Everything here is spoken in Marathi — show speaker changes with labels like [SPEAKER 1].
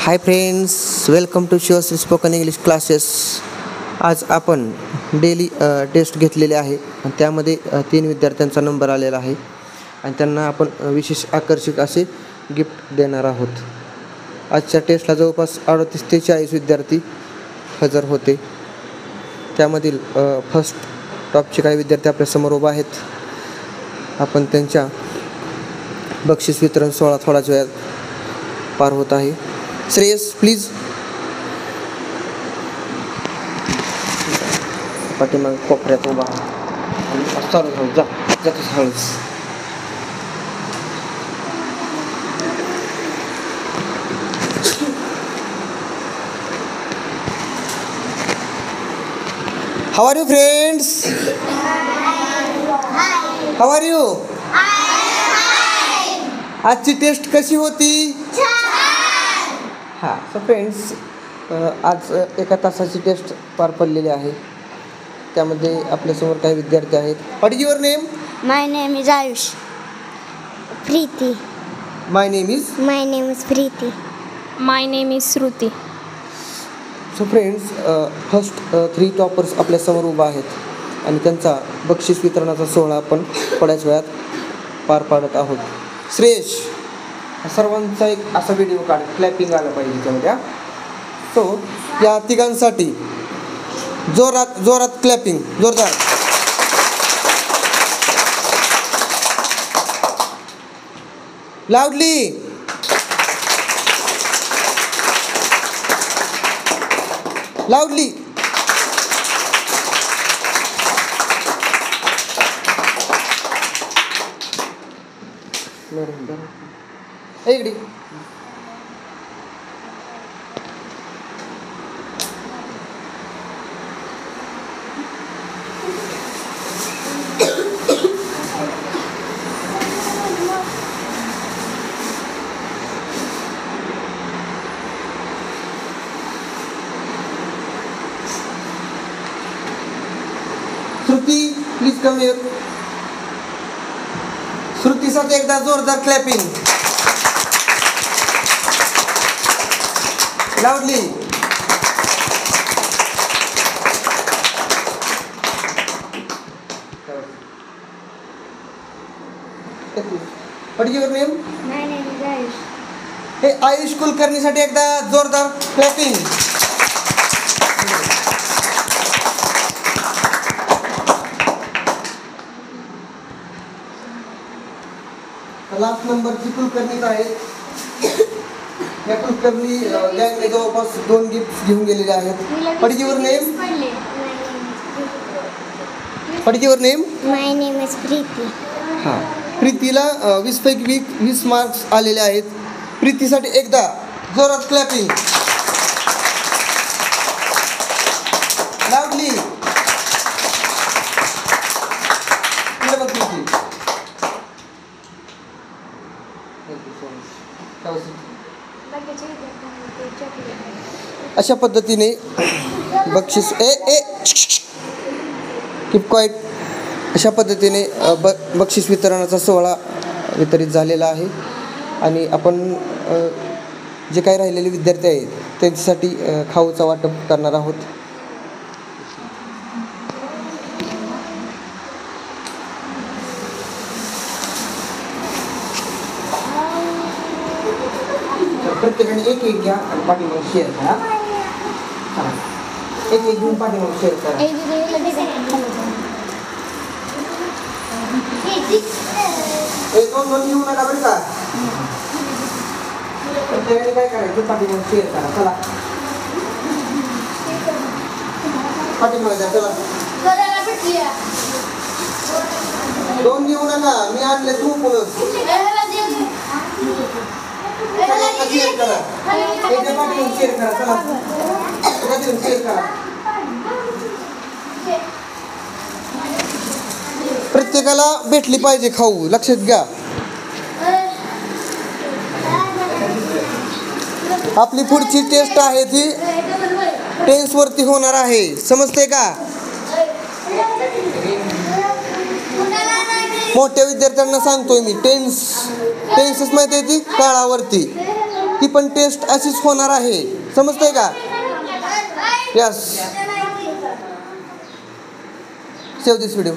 [SPEAKER 1] High friends, welcome to Shiva's spoken English classes. आज आपण डेली टेस्ट घेतलेले आहे आणि त्यामध्ये 3 विद्यार्थ्यांचा नंबर आलेला आहे आणि त्यांना आपण विशेष आकर्षक असे गिफ्ट देणार आहोत. आजच्या टेस्टला जवळपास 38 ते 40 विद्यार्थी हजर होते. त्यामधील फर्स्ट टॉपचे काही विद्यार्थी आपल्यासमोर उभा आहेत. आपण त्यांच्या बक्षीस वितरण सोहळा थोड्याच वेळात पार होत आहे. श्रेयस प्लीज. पाठीमाग कोपऱ्यात उभा आणि चालू राहू जा जातच हळूच. How are you friends? How are you? आजची टेस्ट कशी होती? हां, सो फ्रेंड्स, आज एका तासाची टेस्ट पार पडलेली आहे. त्यामध्ये आपल्यासमोर काही विद्यार्थी आहेत. What is your name?
[SPEAKER 2] My name is Ayush. Preeti.
[SPEAKER 1] My name is.
[SPEAKER 2] My name is Preeti.
[SPEAKER 3] My name is Shruti.
[SPEAKER 1] So friends, first 3 toppers आपल्यासमोर उभा आहेत आणि त्यांचा बक्षीस वितरणाचा सोहळा आपण थोड्याच वेळात पार पाडत आहोत. श्रेयश, सर्वांचा एक असा व्हिडिओ काढ, क्लॅपिंग आलं पाहिजे त्यामध्ये. सो या तिघांसाठी जोरात जोरात क्लॅपिंग, जोरदार. लाऊडली. लाऊडली. इकडे. Shruti please come here. श्रुतीसाठी एकदा जोरदार clapping. Loudly. What is your name?
[SPEAKER 2] My name is Ayush.
[SPEAKER 1] हे आयुष कुलकर्णीसाठी एकदा जोरदार क्लॅपिंग. लास्ट नंबरची कुलकर्णीच आहे. या कुलकर्णी गँगने जवळपास 2 गिफ्ट घेऊन गेलेले आहेत. What is your name? What is your name?
[SPEAKER 2] My name is Preeti.
[SPEAKER 1] हां, प्रीतीला 20 पैकी 20 मार्क्स आलेले आहेत. प्रीतीसाठी एकदा जोरात क्लॅपिंग. लाऊडली. अशा पद्धतीने बक्षीस कीप क्वाईट. अशा पद्धतीने बक्षीस वितरणाचा सोहळा वितरित झालेला आहे आणि आपण जे काही राहिलेले विद्यार्थी आहेत त्यांच्यासाठी खाऊचा वाटप करणार आहोत. प्रत्येकाने एक एक घ्या आणि पाठीमागे शेअर करा. एक एक घेऊन पाठीमागे शेअर करा. दोन येऊ नका बरं का. प्रत्येकाने काय करायचं, पाठीमागे शेअर करा. चला पाठीमागे द्या. चला 2 येऊ नका. मी आणले तू पुलस. शेअर करा. एकदा पाठीमागे शेअर करा. चला शेअर करा. प्रत्येकाला भेटली पाहिजे खाऊ, लक्षात घ्या. आपली पुढची टेस्ट आहे ती टेन्सवरती होणार आहे, समजते का? मोठ्या विद्यार्थ्यांना सांगतोय मी, टेन्सेस माहिती आहे ती काळावरती, ती पण टेस्ट अशीच होणार आहे. समजतंय का? यस. सेव्ह दिस व्हिडिओ.